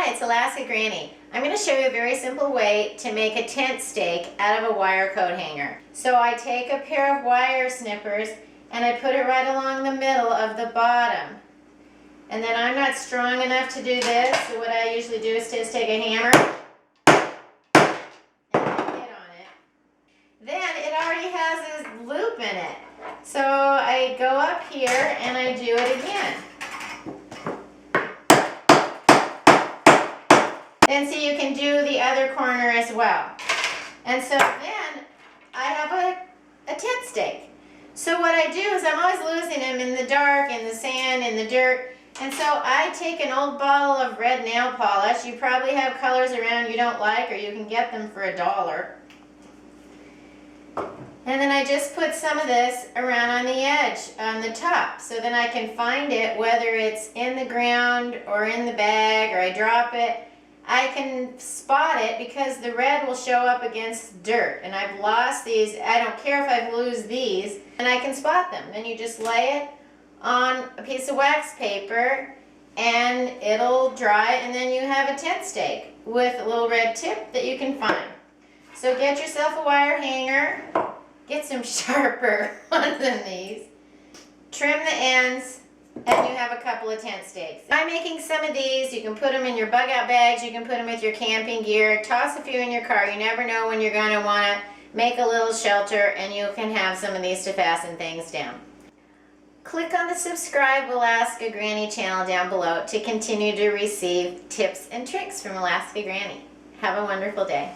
Hi, it's Alaska Granny. I'm going to show you a very simple way to make a tent stake out of a wire coat hanger. So I take a pair of wire snippers and I put it right along the middle of the bottom. And then I'm not strong enough to do this, so what I usually do is just take a hammer and hit on it. Then it already has this loop in it. So I go up here and I do it again. Then see, you can do the other corner as well. And so then I have a tent stake. So what I do is I'm always losing them in the dark, in the sand, in the dirt. And so I take an old bottle of red nail polish. You probably have colors around you don't like, or you can get them for $1. And then I just put some of this around on the edge, on the top, so then I can find it, whether it's in the ground or in the bag, or I drop it. I can spot it because the red will show up against dirt, and I've lost these. I don't care if I lose these, and I can spot them. Then you just lay it on a piece of wax paper and it'll dry, and then you have a tent stake with a little red tip that you can find. So get yourself a wire hanger, get some sharper ones than these, trim the ends, and you have a couple of tent stakes. I'm making some of these. You can put them in your bug out bags, you can put them with your camping gear, toss a few in your car. You never know when you're going to want to make a little shelter, and you can have some of these to fasten things down. Click on the subscribe Alaska Granny channel down below to continue to receive tips and tricks from Alaska Granny. Have a wonderful day.